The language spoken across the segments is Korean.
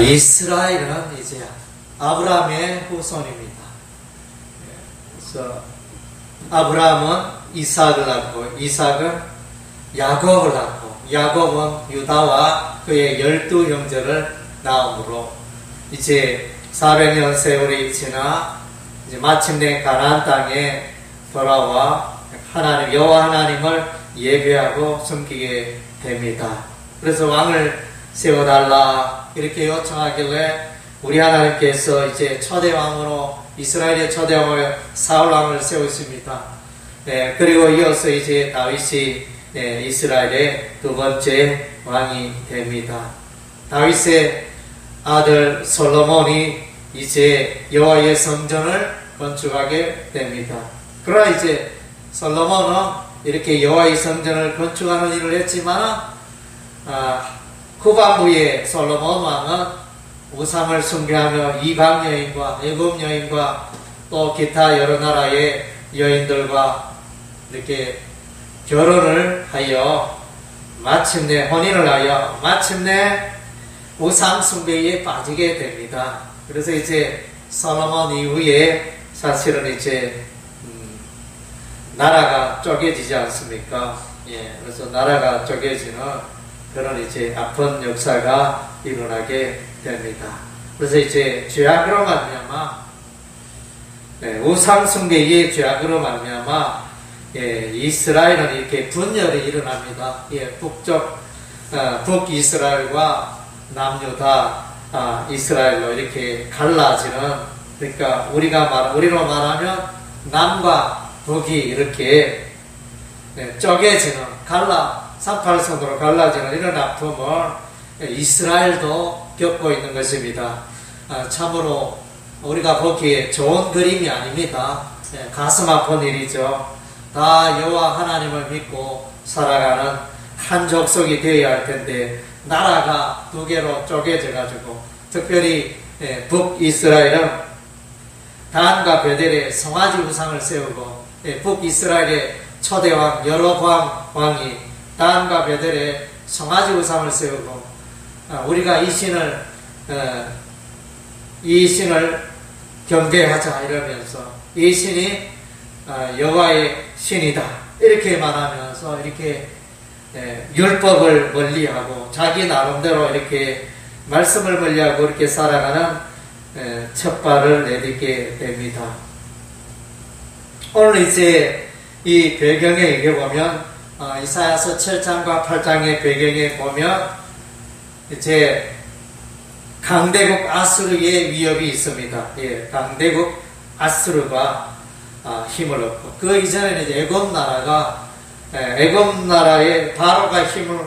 이스라엘은 이제 아브라함의 후손입니다. 그래서 아브라함은 이삭을 낳고, 이삭은 야곱을 낳고, 야곱은 유다와 그의 12형제를 낳음으로 이제 400년 세월이 지나 이제 마침내 가나안 땅에 돌아와 하나님, 여호와 하나님을 예배하고 섬기게 됩니다. 그래서 왕을 세워달라 이렇게 요청하길래 우리 하나님께서 이제 초대왕으로 이스라엘의 초대왕을 사울왕을 세우십니다. 그리고 이어서 이제 다윗이 이스라엘의 두 번째 왕이 됩니다. 다윗의 아들 솔로몬이 이제 여호와의 성전을 건축하게 됩니다. 그러나 이제 솔로몬은 이렇게 여호와의 성전을 건축하는 일을 했지만 후반부에 솔로몬 왕은 우상을 숭배하며 이방 여인과 애굽 여인과 또 기타 여러 나라의 여인들과 이렇게 결혼을 하여 마침내 혼인을 하여 마침내 우상 숭배에 빠지게 됩니다. 그래서 이제 솔로몬 이후에 사실은 이제 나라가 쪼개지지 않습니까? 그래서 나라가 쪼개지는 그런 이제 아픈 역사가 일어나게 됩니다. 그래서 이제 죄악으로 말미암아 우상 숭배의 죄악으로 말미암아 이스라엘은 이렇게 분열이 일어납니다. 북이스라엘과 남유다 이스라엘로 이렇게 갈라지는, 그러니까 우리로 말하면 남과 북이 이렇게 쪼개지는 38선으로 갈라지는 이런 아픔을 이스라엘도 겪고 있는 것입니다. 참으로 우리가 보기에 좋은 그림이 아닙니다. 가슴 아픈 일이죠. 다 여호와 하나님을 믿고 살아가는 한 족속이 되어야 할 텐데 나라가 두 개로 쪼개져 가지고, 특별히 북이스라엘은 단과 베델에 송아지 우상을 세우고, 북이스라엘의 초대왕 여로보암 왕이 단과 베델에 송아지 우상을 세우고, 우리가 이 신을 경배하자 이러면서 이 신이 여호와의 신이다 이렇게 말하면서 이렇게 율법을 멀리하고 자기 나름대로 이렇게 말씀을 멀리하고 이렇게 살아가는 첫발을 내딛게 됩니다. 오늘 이제 이 배경에 이게 보면 이사야서 7장과 8장의 배경에 보면 이제 강대국 아수르의 위협이 있습니다. 강대국 아수르가 힘을 얻고, 그 이전에는 이제 애굽 나라의 바로가 힘을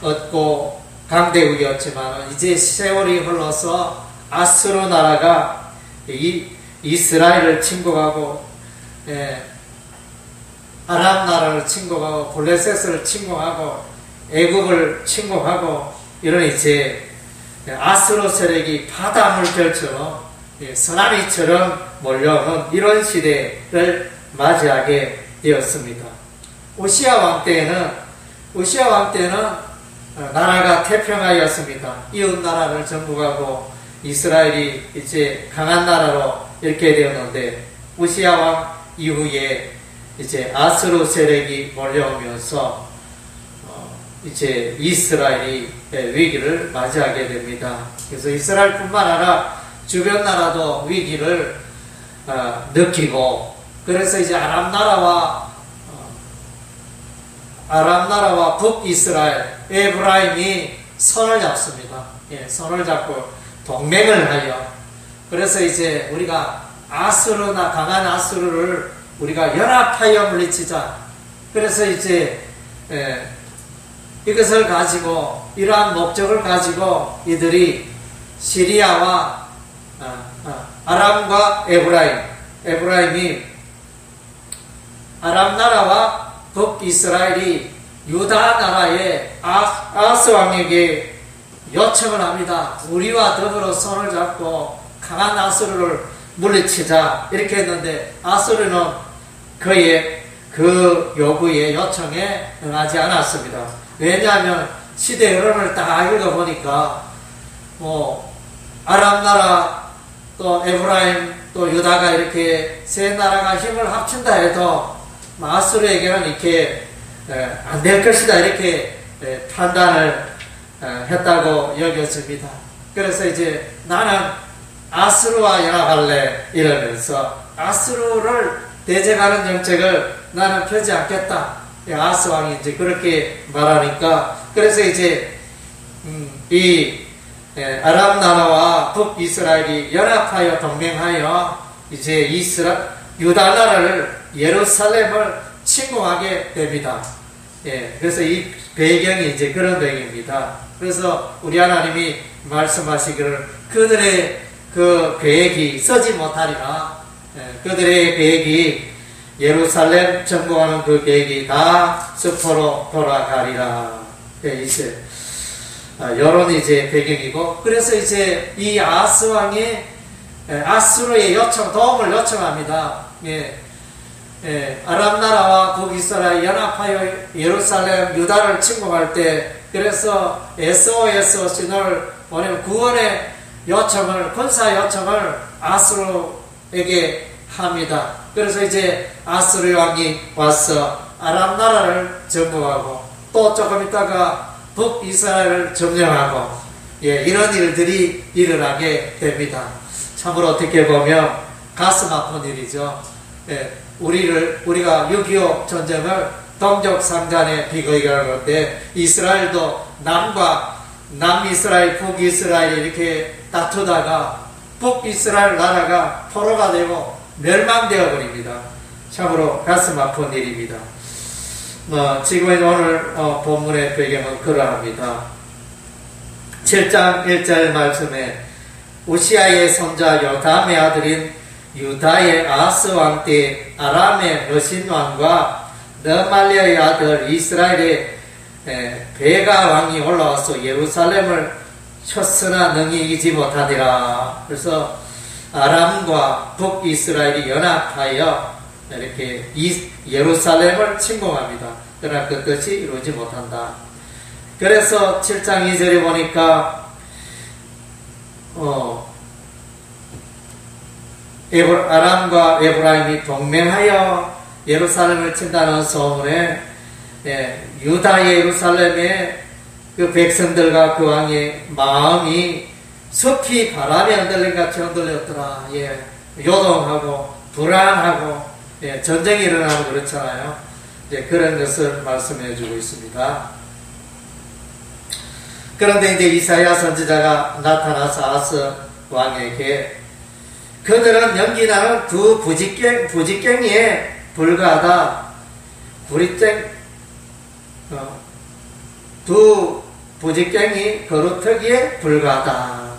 얻고 강대국이었지만 이제 세월이 흘러서 아수르 나라가 이스라엘을 침공하고 아람 나라를 침공하고 블레셋을 침공하고 애굽을 침공하고, 이런 이제 아수르 세력이 바다물결처럼 쓰나미처럼 몰려오는 이런 시대를 맞이하게 되었습니다. 우시야 왕 때는 나라가 태평하였습니다. 이웃 나라를 정복하고 이스라엘이 이제 강한 나라로 이렇게 되었는데, 우시야 왕 이후에 이제 아수르 세력이 몰려오면서 이제 이스라엘이 위기를 맞이하게 됩니다. 그래서 이스라엘뿐만 아니라 주변 나라도 위기를 느끼고, 그래서 이제 아람 나라와 북이스라엘 에브라임이 손을 잡습니다. 손을 잡고 동맹을 하여, 그래서 이제 우리가 아수르나 강한 아수르를 우리가 연합하여 물리치자. 그래서 이제 이것을 가지고, 이러한 목적을 가지고 이들이 시리아와 아람과 에브라임이 아람 나라와 북이스라엘이 유다 나라의 아스 왕에게 요청을 합니다. 우리와 더불어 손을 잡고 강한 아수르를 물리치자 이렇게 했는데, 아수르는 그의 그 요구에 요청에 응하지 않았습니다. 왜냐하면 시대 여론을 딱 읽어보니까 아람 나라 또 에브라임 또 유다가 이렇게 세 나라가 힘을 합친다 해도 아수르에게는 이렇게 안 될 것이다 이렇게 판단을 했다고 여겼습니다. 그래서 이제 나는 아수르와 연합할래 이러면서 아수르를 대적하는 정책을 나는 펴지 않겠다. 아하스 왕이 이제 그렇게 말하니까 그래서 이제 이 아람 나라와 북이스라엘이 연합하여 동맹하여 이제 유다 나라를 예루살렘을 침공하게 됩니다. 그래서 이 배경이 이제 그런 배경입니다. 그래서 우리 하나님이 말씀하시기를 그들의 그 계획이 서지 못하리라. 그들의 계획이 예루살렘 점거하는 그 계획이 다 수포로 돌아가리라. 이제 여론이 이제 배경이고 그래서 이제 이 아하스 왕이 아수르의 도움을 요청합니다. 아람 나라와 북이스라엘 연합하여 예루살렘 유다를 침공할 때 그래서 SOS 신호를 보내면 구원의 요청을 군사 요청을 아수르에게 합니다. 그래서 이제 아수르 왕이 와서 아람 나라를 점거하고 또 조금 있다가 북이스라엘을 점령하고 이런 일들이 일어나게 됩니다. 참으로 어떻게 보면 가슴 아픈 일이죠. 우리가 6.25 전쟁을 동족상잔의 비거이라고 하는데 이스라엘도 남이스라엘, 북이스라엘이 이렇게 다투다가 북이스라엘 나라가 포로가 되고 멸망되어 버립니다. 참으로 가슴 아픈 일입니다. 지금 오늘 본문의 배경은 그러합니다. 7장 1절 말씀에 우시아의 손자 요담의 아들인 유다의 아하스 왕 때 아람의 러신 왕과 너말리아의 아들 이스라엘의 베가 왕이 올라와서 예루살렘을 쳤으나 능히 이기지 못하니라. 그래서 아람과 북이스라엘이 연합하여 이렇게 예루살렘을 침공합니다. 그러나 그 뜻이 이루지 못한다. 그래서 7장 2절에 보니까 아람과 에브라임이 동맹하여 예루살렘을 친다는 소문에 유다의 예루살렘의 그 백성들과 그 왕의 마음이 숲이 바람에 흔들린 같이 흔들렸더라. 요동하고 불안하고 전쟁이 일어나면 그렇잖아요. 그런 것을 말씀해 주고 있습니다. 그런데 이제 이사야 선지자가 나타나서 아하스 왕에게 그들은 연기나는 두 부지깽이에 불과하다. 두 부지깽이 거루터기에 불과하다.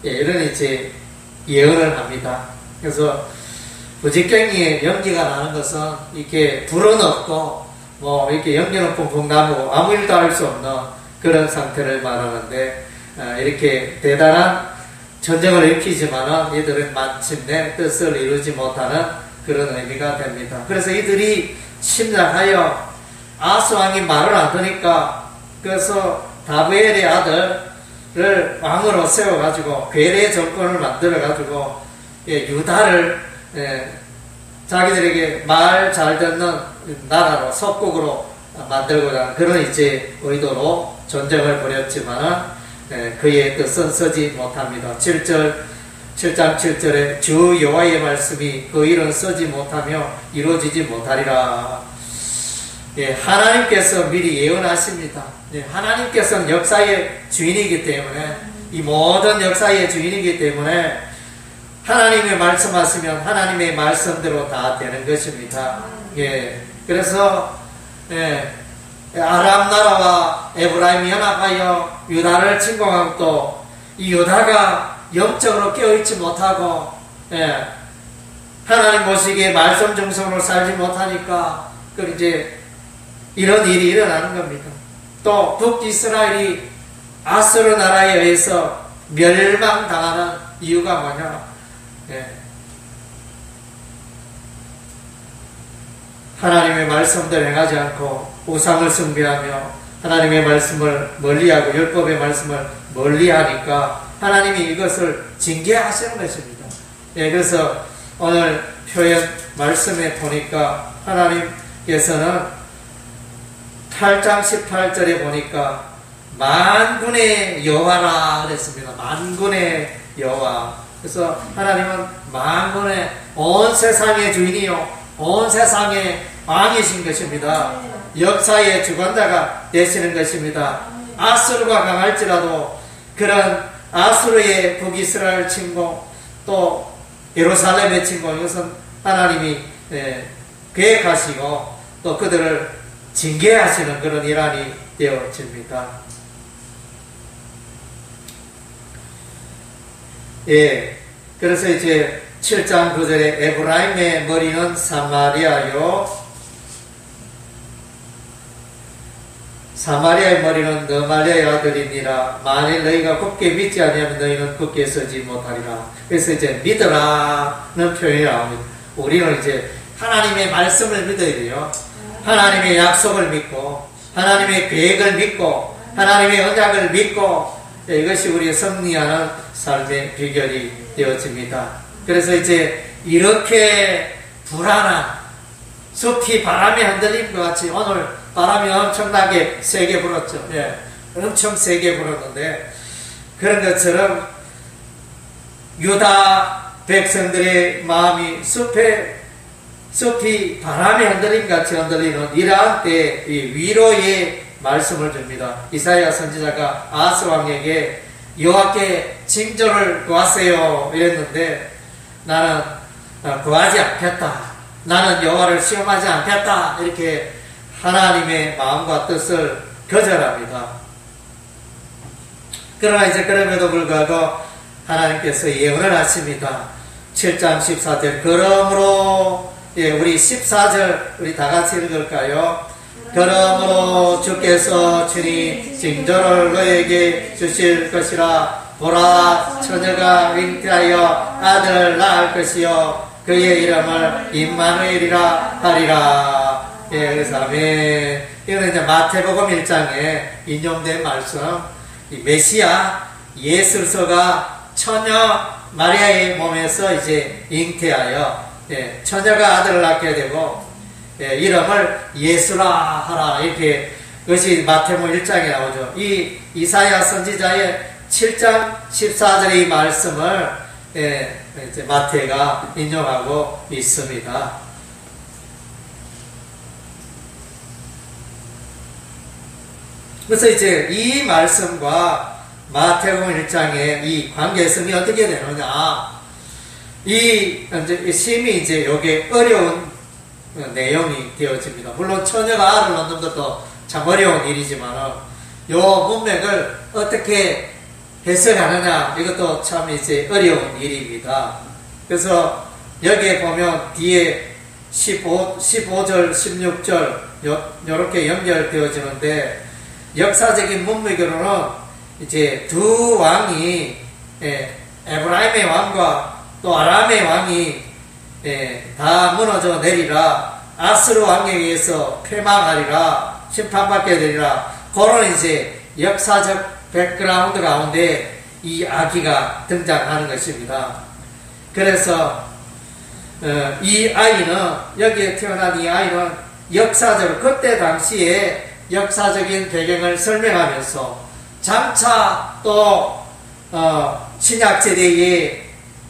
이런 이제 예언을 합니다. 그래서 부지깽이에 연기가 나는 것은 이렇게 불은 없고 이렇게 연기는 풍풍 나고 아무 일도 할 수 없는 그런 상태를 말하는데 이렇게 대단한 전쟁을 일으키지만은 이들은 마침내 뜻을 이루지 못하는 그런 의미가 됩니다. 그래서 이들이 침략하여 아하스 왕이 말을 안 듣니까 그래서 다브엘의 아들을 왕으로 세워가지고 괴뢰 정권을 만들어가지고 유다를 자기들에게 말 잘 듣는 나라로 속국으로 만들고자 하는 그런 이제 의도로 전쟁을 벌였지만은 그의 뜻은 서지 못합니다. 7장 7절에 주 여호와의 말씀이 그 일은 서지 못하며 이루어지지 못하리라. 하나님께서 미리 예언하십니다. 하나님께서는 역사의 주인이기 때문에 이 모든 역사의 주인이기 때문에 하나님의 말씀하시면 하나님의 말씀대로 다 되는 것입니다. 그래서 아람 나라와 에브라임이 연합하여 유다를 침공하고 또 이 유다가 영적으로 깨어있지 못하고 하나님 보시기에 말씀 정성으로 살지 못하니까 그 이제 이런 일이 일어나는 겁니다. 또 북이스라엘이 아수르 나라에 의해서 멸망당하는 이유가 뭐냐? 하나님의 말씀대로 행하지 않고 우상을 숭배하며 하나님의 말씀을 멀리하고 율법의 말씀을 멀리하니까 하나님이 이것을 징계하시는 것입니다. 예, 그래서 오늘 표현 말씀에 보니까 하나님께서는 8장 18절에 보니까 만군의 여호와라 그랬습니다. 만군의 여호와. 그래서 하나님은 만군의 온 세상의 주인이요 온 세상의 왕이신 것입니다. 역사의 주관자가 되시는 것입니다. 아수르가 강할지라도 그런 아수르의 북이스라엘 침공 또 예루살렘의 침공 이것은 하나님이 계획하시고 또 그들을 징계하시는 그런 일환이 되어집니다. 예, 그래서 이제 7장 9절에 에브라임의 머리는 사마리아요 사마리아의 머리는 너말리아의 아들이니라. 만일 너희가 굳게 믿지 아니하면 너희는 굳게 서지 못하리라. 그래서 이제 믿으라는 표현이 나옵니다. 우리는 이제 하나님의 말씀을 믿어야 돼요. 하나님의 약속을 믿고 하나님의 계획을 믿고 하나님의 언약을 믿고 이것이 우리의 승리하는 삶의 비결이 되어집니다. 그래서 이제 이렇게 불안한 숲이 바람에 흔들림과 같이 오늘 바람이 엄청나게 세게 불었죠. 예, 엄청 세게 불었는데 그런 것처럼 유다 백성들의 마음이 숲이 바람에 흔들림 같이 흔들리는 이러한 때 위로의 말씀을 줍니다. 이사야 선지자가 아하스 왕에게 여호와께 징조를 구하세요 이랬는데 나는 구하지 않겠다. 나는 여호와를 시험하지 않겠다. 이렇게 하나님의 마음과 뜻을 거절합니다. 그러나 이제 그럼에도 불구하고 하나님께서 예언을 하십니다. 7장 14절 그러므로 우리 14절 우리 다 같이 읽을까요? 그러므로 주께서 친히 징조를 너에게 주실 것이라. 보라 처녀가 잉태하여 아들을 낳을 것이요 그의 이름을 임마누엘이라 하리라. 예, 그래서 아멘. 이거는 이제 마태복음 1장에 인용된 말씀. 이 메시아 예수서가 처녀 마리아의 몸에서 이제 잉태하여 처녀가 아들을 낳게 되고 이름을 예수라 하라. 이렇게 그것이 마태복음 1장에 나오죠. 이 이사야 선지자의 7장 14절의 말씀을 이제 마태가 인용하고 있습니다. 그래서 이제 이 말씀과 마태복음 1장의 이 관계성이 어떻게 되느냐. 이 심히 이제 요게 어려운 내용이 되어집니다. 물론 처녀가 알을 낳는 것도 참 어려운 일이지만 요 문맥을 어떻게 해석하느냐 이것도 참 이제 어려운 일입니다. 그래서 여기에 보면 뒤에 15절 16절 요렇게 연결되어지는데 역사적인 문맥으로는 이제 두 왕이 에브라임의 왕과 또 아람의 왕이 다 무너져 내리라. 아스루 왕에 의해서 패망하리라. 심판받게 되리라. 그런 이제 역사적 백그라운드 가운데 이 아기가 등장하는 것입니다. 그래서 이 아이는 여기에 태어난 이 아이는 역사적으로 그때 당시에 역사적인 배경을 설명하면서 장차 또 신약시대에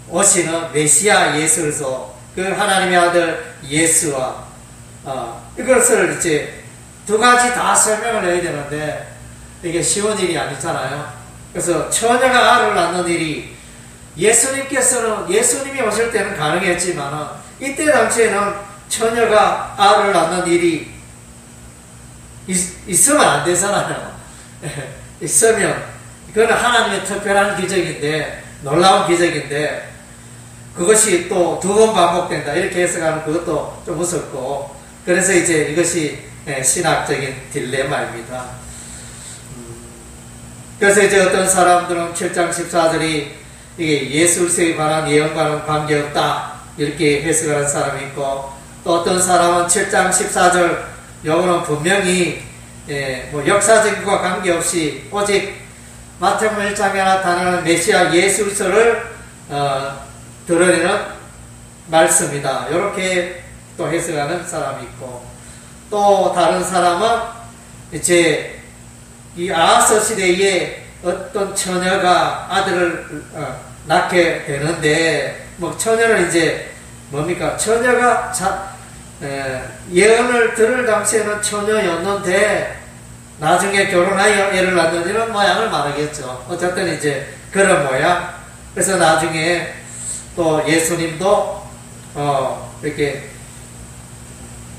오시는 메시아 예수로서 그 하나님의 아들 예수와 이것을 이제 두 가지 다 설명을 해야 되는데 이게 쉬운 일이 아니잖아요. 그래서 처녀가 알을 낳는 일이 예수님이 오실 때는 가능했지만 이때 당시에는 처녀가 알을 낳는 일이 있으면 안 되잖아요. 있으면 그건 하나님의 특별한 기적인데 놀라운 기적인데 그것이 또 두 번 반복된다 이렇게 해석하는 그것도 좀 무섭고 그래서 이제 이것이 신학적인 딜레마입니다. 그래서 이제 어떤 사람들은 7장 14절이 이게 예술세에 관한 예언과는 관계없다 이렇게 해석을 하는 사람이 있고 또 어떤 사람은 7장 14절 요거는 분명히 뭐 역사적인 것과 관계없이 오직 마태복음 1장에 나타나는 메시아 예수 그리스도를 드러내는 말씀이다. 이렇게 또 해석하는 사람이 있고, 또 다른 사람은 이제 이 아하스 시대에 어떤 처녀가 아들을 낳게 되는데, 뭐 처녀는 이제 뭡니까? 처녀가 예언을 들을 당시에는 처녀였는데 나중에 결혼하여 애를 낳는 이런 모양을 말하겠죠. 어쨌든 이제 그런 모양. 그래서 나중에 또 예수님도 이렇게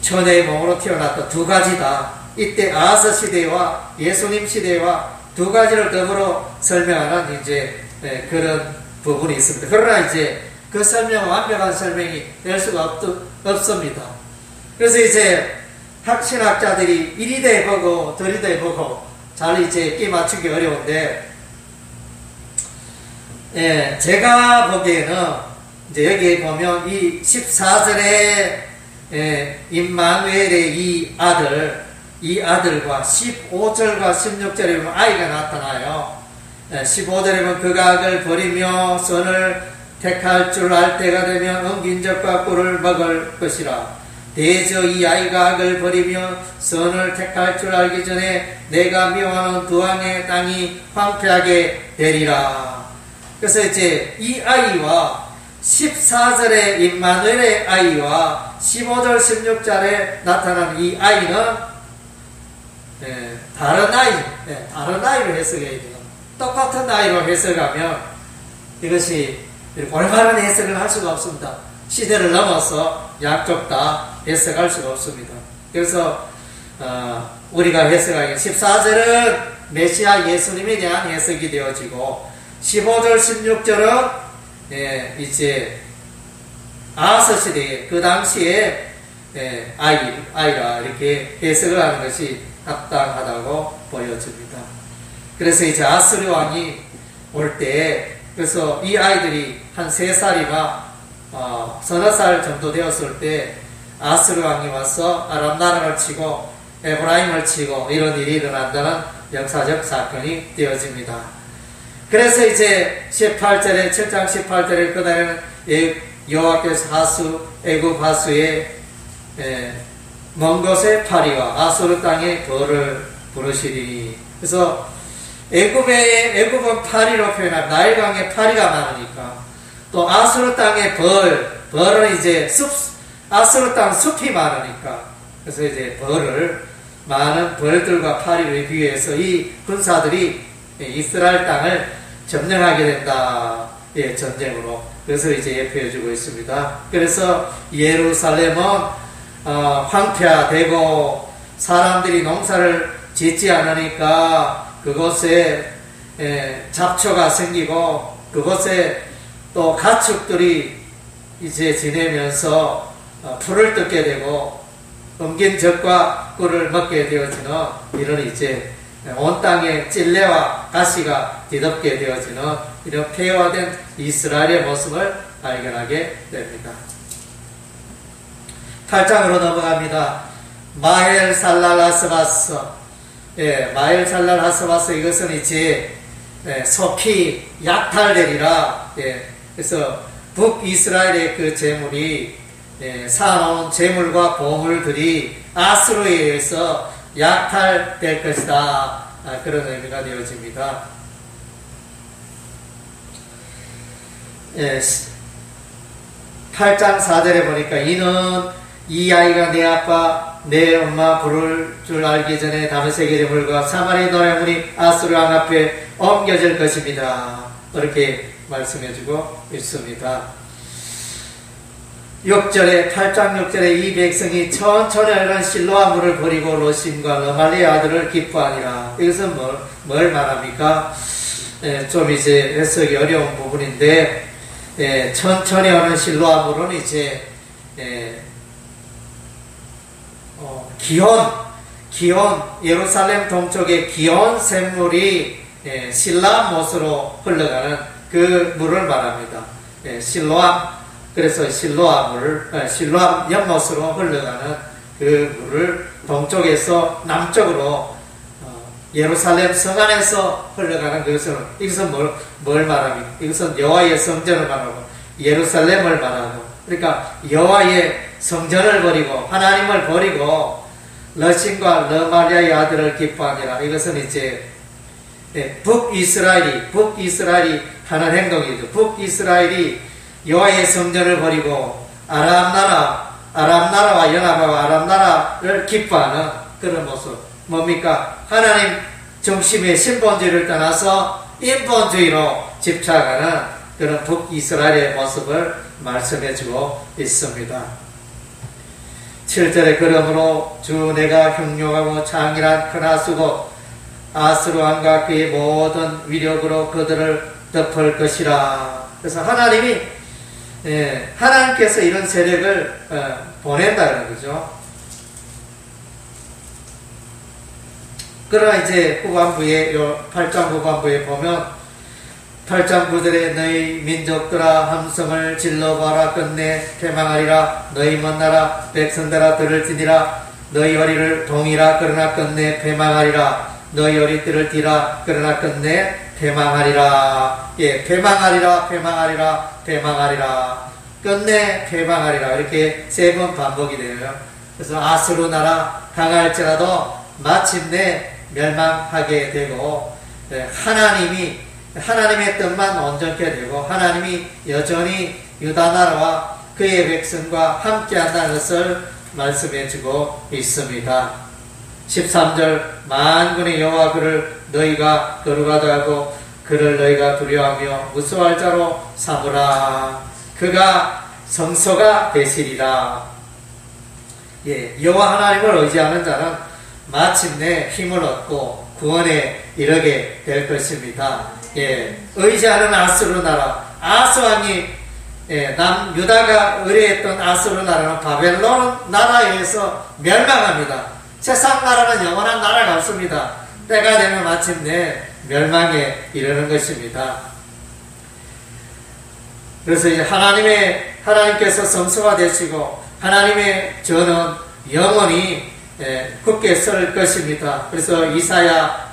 처녀의 몸으로 태어났다. 두 가지다. 이때 아하스 시대와 예수님 시대와 두 가지를 더불어 설명하는 이제 그런 부분이 있습니다. 그러나 이제 그 설명은 완벽한 설명이 될 수가 없습니다. 그래서 이제 신학자들이 이리도 해보고 저리도 해보고 잘 이제 끼 맞추기 어려운데, 제가 보기에는 이제 여기 보면 이 14절에 임마누엘의 이 아들과 15절과 16절에 보면 아이가 나타나요. 15절에 보면 그가 악을 버리며 선을 택할 줄 알 때가 되면 엉긴 젖과 꿀을 먹을 것이라. 대저 이 아이가 악을 버리며 선을 택할 줄 알기 전에 내가 미워하는 두 왕의 땅이 황폐하게 되리라. 그래서 이제 이 아이와 14절의 임마누엘의 아이와 15절 16절에 나타난 이 아이는 다른 아이로 해석해야 돼요. 똑같은 아이로 해석하면 이것이 올바른 해석을 할 수가 없습니다. 시대를 넘어서 양쪽 다 해석할 수가 없습니다. 그래서 우리가 해석하기에 14절은 메시아 예수님에 대한 해석이 되어지고, 15절 16절은 이제 아하스 시대에 그 당시에 아이라 이렇게 해석을 하는 것이 합당하다고 보여집니다. 그래서 이제 아스르 왕이 올 때, 그래서 이 아이들이 한 3살이나 서너 살 정도 되었을 때 아스르 왕이 와서 아람 나라를 치고 에브라임을 치고 이런 일이 일어난다는 역사적 사건이 되어집니다. 그래서 이제 18절에 7장 18절에 그날에는 여호와께서 애굽 하수의 먼 곳의 파리와 아수르 땅의 벌을 부르시리니. 그래서 애굽은 파리로 표현한 나일강에 파리가 많으니까, 또 아수르 땅의 벌은 이제 아수르 땅 숲이 많으니까, 그래서 이제 많은 벌들과 파리를 비교해서 이 군사들이 이스라엘 땅을 점령하게 된다. 전쟁으로. 그래서 이제 예표해주고 있습니다. 그래서 예루살렘은 황폐화되고 사람들이 농사를 짓지 않으니까 그곳에 잡초가 생기고 그곳에 또 가축들이 이제 지내면서 풀을 뜯게 되고 엉긴 젖과 꿀을 먹게 되어지는 이런 이제 온 땅에 찔레와 가시가 뒤덮게 되어지는 이런 폐허화된 이스라엘의 모습을 발견하게 됩니다. 8장으로 넘어갑니다. 마헬 살랄 하스바스. 마헬 살랄 하스바스, 이것은 이제 속히 약탈되리라. 그래서 북이스라엘의 그 재물이 사놓은 재물과 보물들이 아수르에 의해서 약탈될 것이다. 그런 의미가 되어집니다. 8장 4절에 보니까 이는 이 아이가 내 아빠 내 엄마 부를 줄 알기 전에 다메섹의 재물과 사마리 노래물이 아수르 왕 앞에 옮겨질 것입니다. 이렇게 말씀해주고 있습니다. 6절에 8장 6절에 이 백성이 천천히 흐르는 실로아 물을 버리고 로심과 러말리의 아들을 기뻐하니라. 이것은 뭘 말합니까? 좀 이제 해석이 어려운 부분인데, 천천히 흐르는 실로아 물은 이제 기온 예루살렘 동쪽의 기온 샘물이 실라못으로 흘러가는 그 물을 말합니다. 실로암, 그래서 실로암 연못으로 흘러가는 그 물을 동쪽에서 남쪽으로 예루살렘 성 안에서 흘러가는 것은 이것은 뭘 말합니까? 이것은 여호와의 성전을 말하고 예루살렘을 말하고, 그러니까 여호와의 성전을 버리고 하나님을 버리고 러신과 러마리아의 아들을 기뻐하니라. 이것은 이제 북이스라엘이 하는 행동이죠. 북이스라엘이 여호와의 성전을 버리고 아람 나라와 연합하고 아람 나라를 기뻐하는 그런 모습. 뭡니까? 하나님 중심의 신본주의를 떠나서 인본주의로 집착하는 그런 북이스라엘의 모습을 말씀해주고 있습니다. 7절에 그러므로 주 내가 흉흉하고 창일한 큰 하수고 아스루 왕과 그의 모든 위력으로 그들을 덮을 것이라. 그래서 하나님께서 이런 세력을 보낸다는 거죠. 그러나 이제 후반부에, 8장 후반부에 보면 8장 9절에 너희 민족들아 함성을 질러봐라. 끝내 패망하리라. 너희 먼 나라 백성들아 들을지니라. 너희 허리를 동이라. 그러나 끝내 패망하리라. 너희 허리띠를 뒤라. 그러나 끝내 패망하리라. 예, 패망하리라. 끝내 패망하리라. 이렇게 3번 반복이 되어요. 그래서 아스루 나라 강할지라도 마침내 멸망하게 되고, 하나님의 뜻만 온전케 되고 하나님이 여전히 유다 나라와 그의 백성과 함께 한다는 것을 말씀해주고 있습니다. 13절 만군의 여호와 그를 너희가 거룩하다 하고 그를 너희가 두려워하며 무서워할 자로 삼으라. 그가 성소가 되시리라. 예, 여호와 하나님을 의지하는 자는 마침내 힘을 얻고 구원에 이르게 될 것입니다. 예, 의지하는 아스루 나라, 아스왕이 남유다가 의뢰했던 아스루 나라는 바벨론 나라에 의해서 멸망합니다. 세상 나라는 영원한 나라가 없습니다. 때가 되면 마침내 멸망에 이르는 것입니다. 그래서 이제 하나님께서 성소가 되시고 하나님의 저는 영원히 굳게 설 것입니다. 그래서 이사야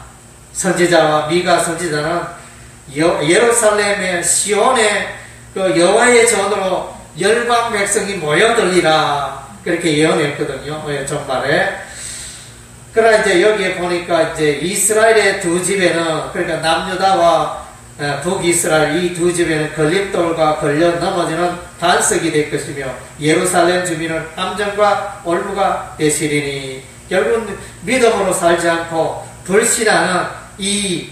선지자와 미가 선지자는 예루살렘의 시온의 그 여호와의 전으로 열방 백성이 모여들리라 그렇게 예언했거든요. 전말에. 그러나 이제 여기에 보니까 이제 이스라엘의 두 집에는, 그러니까 남유다와 북이스라엘 이 두 집에는 걸림돌과 걸려 넘어지는 반석이 될 것이며 예루살렘 주민은 함정과 올무가 되시리니, 결국은 믿음으로 살지 않고 불신하는 이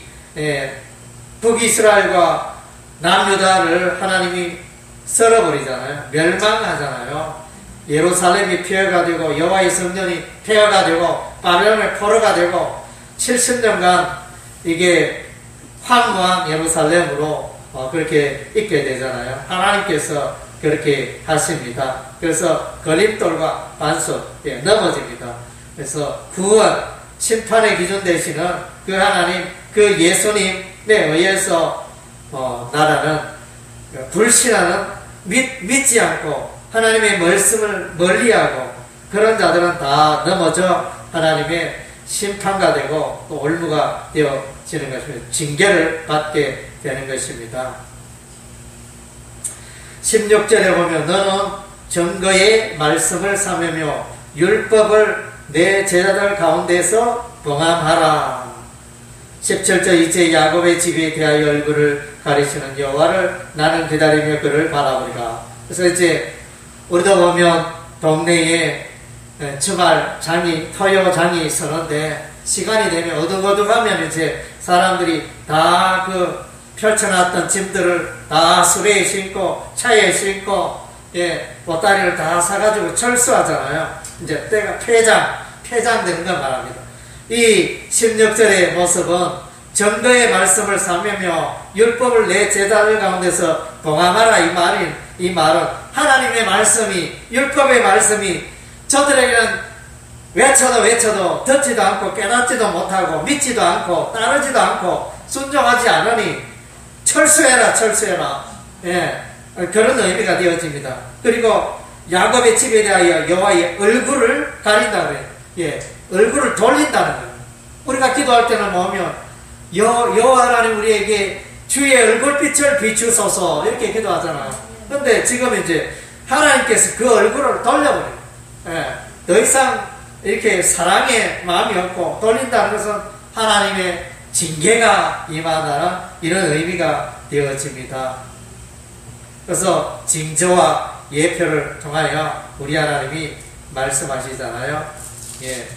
북이스라엘과 남유다를 하나님이 썰어버리잖아요. 멸망하잖아요. 예루살렘이 폐허가 되고 여호와의 성전이 폐허가 되고 바벨론의 포로가 되고 70년간 이게 황무한 예루살렘으로 그렇게 있게 되잖아요. 하나님께서 그렇게 하십니다. 그래서 걸림돌과 반석 넘어집니다. 그래서 구원, 심판의 기준 되시는 그 하나님, 그 예수님에 의해서 나라는 불신하는, 믿지 않고 하나님의 말씀을 멀리하고 그런 자들은 다 넘어져 하나님의 심판가 되고 또 올무가 되어지는 것입니다. 징계를 받게 되는 것입니다. 16절에 보면 너는 증거의 말씀을 삼으며 율법을 내 제자들 가운데서 봉함하라. 17절 이제 야곱의 집에 대하여 얼굴을 가리시는 여호와를 나는 기다리며 그를 바라보리라. 그래서 이제 우리도 보면 동네에 주말 장이, 토요장이 서는데 시간이 되면 어둑어둑하면 이제 사람들이 다 그 펼쳐놨던 짐들을 다 수레에 싣고 차에 싣고 보따리를 다 사가지고 철수하잖아요. 이제 때가 폐장되는 걸 말합니다. 이 16절의 모습은 정도의 말씀을 삼으며 율법을 내 제자들 가운데서 봉함하라 이 말은 하나님의 말씀이, 율법의 말씀이 저들에게는 외쳐도 듣지도 않고 깨닫지도 못하고 믿지도 않고 따르지도 않고 순종하지 않으니 철수해라. 그런 의미가 되어집니다. 그리고 야곱의 집에 대하여 여호와의 얼굴을 가린다 그래요. 얼굴을 돌린다는 거예요. 우리가 기도할 때는 뭐하면 여호와 하나님 우리에게 주의 얼굴빛을 비추소서 이렇게 기도하잖아요. 근데 지금 이제 하나님께서 그 얼굴을 돌려버려요. 예, 더 이상 이렇게 사랑의 마음이 없고 돌린다는 것은 하나님의 징계가 임하다는 이런 의미가 되어집니다. 그래서 징조와 예표를 통하여 우리 하나님이 말씀하시잖아요. 예.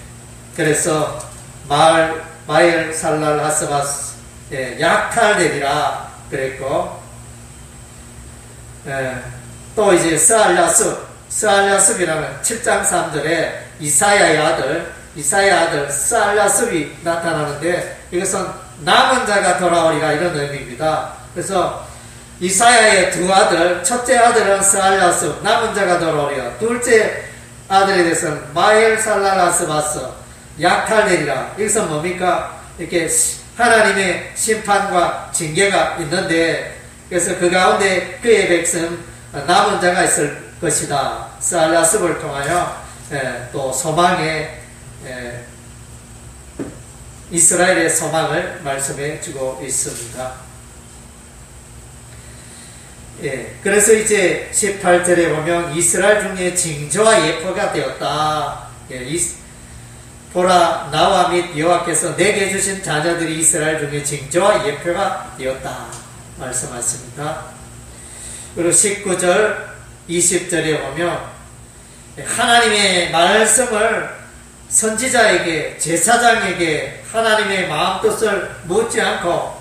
그래서 마엘 살랄 하스바스 약탈되리라 그랬고, 또 이제 스알랴습이라는 7장 3절에 이사야의 아들 스알랴습이 나타나는데, 이것은 남은 자가 돌아오리라 이런 의미입니다. 그래서 이사야의 두 아들, 첫째 아들은 스알랴습, 남은 자가 돌아오리라. 둘째 아들에 대해서는 마엘 살랄하스바스, 약탈되리라. 이것은 뭡니까? 이렇게 하나님의 심판과 징계가 있는데, 그래서 그 가운데 그의 백성 남은 자가 있을 것이다. 스알랴습을 통하여 또 소망의 이스라엘의 소망을 말씀해 주고 있습니다. 예, 그래서 이제 18절에 보면 이스라엘 중에 징조와 예표가 되었다. 예, 보라 나와 및 여호와께서 내게 주신 자녀들이 이스라엘 중에 징조와 예표가 되었다 말씀하십니다. 그리고 19절 20절에 보면 하나님의 말씀을 선지자에게, 제사장에게 하나님의 마음 뜻을 묻지 않고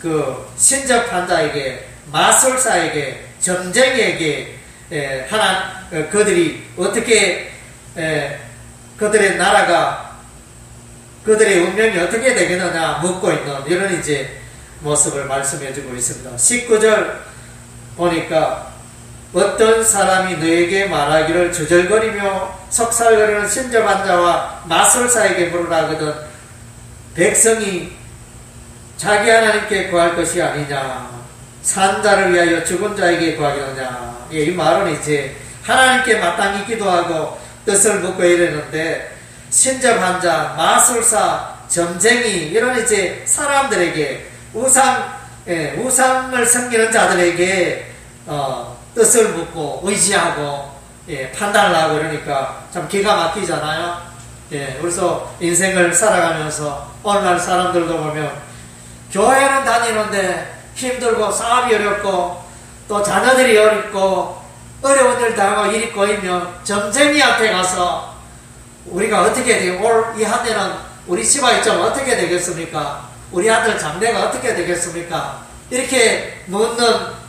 그 신접한 자에게, 마술사에게, 점쟁이에게 그들이 어떻게 그들의 나라가, 그들의 운명이 어떻게 되겠느냐 묻고 있는 이런 이제 모습을 말씀해 주고 있습니다. 19절 보니까 어떤 사람이 너에게 말하기를 주절거리며 속살거리는 신접한 자와 마술사에게 물으라 하거든 백성이 자기 하나님께 구할 것이 아니냐, 산 자를 위하여 죽은 자에게 구하겠느냐. 예, 이 말은 이제 하나님께 마땅히 기도하고 뜻을 묻고 이러는데, 신접한 자, 마술사, 점쟁이 이런 이제 사람들에게 우상을 섬기는 자들에게 뜻을 묻고 의지하고 판단을 하고 이러니까 참 기가 막히잖아요. 예, 그래서 인생을 살아가면서 오늘날 사람들도 보면 교회는 다니는데 힘들고 사업이 어렵고 또 자녀들이 어렵고 어려운 일 당하고 일이 꼬이면 점쟁이한테 가서 우리가 어떻게 되고 올 이 한 해는 우리 집안이 좀 어떻게 되겠습니까? 우리 아들 장래가 어떻게 되겠습니까? 이렇게 묻는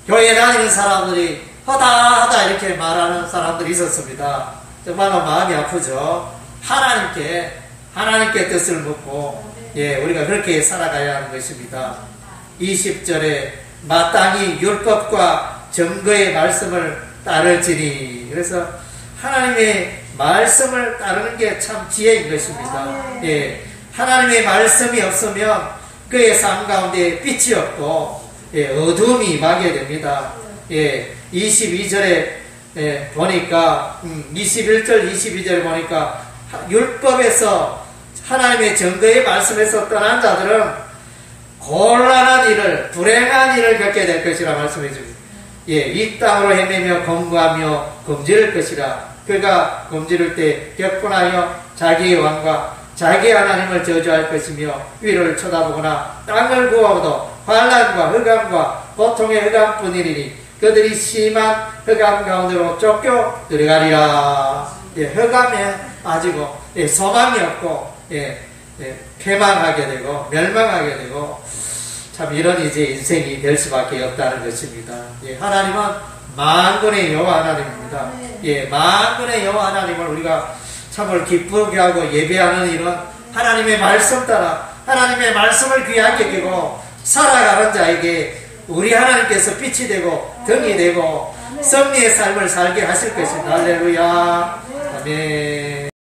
교회 다니는 사람들이 허다하다 이렇게 말하는 사람들이 있었습니다. 정말로 마음이 아프죠. 하나님께 뜻을 묻고 우리가 그렇게 살아가야 하는 것입니다. 20절에 마땅히 율법과 증거의 말씀을 따를지니, 그래서 하나님의 말씀을 따르는 게 참 지혜인 것입니다. 하나님의 말씀이 없으면 그의 삶 가운데 빛이 없고 어둠이 임하게 됩니다. 22절에 보니까 21절 22절에 보니까 율법에서 하나님의 증거의 말씀에서 떠난 자들은 곤란한 일을, 불행한 일을 겪게 될 것이라 말씀해 줍니다. 이 땅으로 헤매며 검거하며 검지를 것이라. 그가 검지를 때 격분하여 자기의 왕과 자기의 하나님을 저주할 것이며 위를 쳐다보거나 땅을 구하고도 환난과 흑암과 고통의 흑암뿐이니 그들이 심한 흑암 가운데로 쫓겨 들어가리라. 흑암에 빠지고 소망이 없고 패망하게 되고 멸망하게 되고 참 이런 이제 인생이 될 수밖에 없다는 것입니다. 하나님은 만군의 여호와 하나님입니다. 만군의 여호와 하나님을 우리가 참을 기쁘게 하고 예배하는 일은 하나님의 말씀 따라 하나님의 말씀을 귀하게 여기고 살아가는 자에게 우리 하나님께서 빛이 되고 등이 되고 승리의 삶을 살게 하실 것입니다. 할렐루야. 아멘.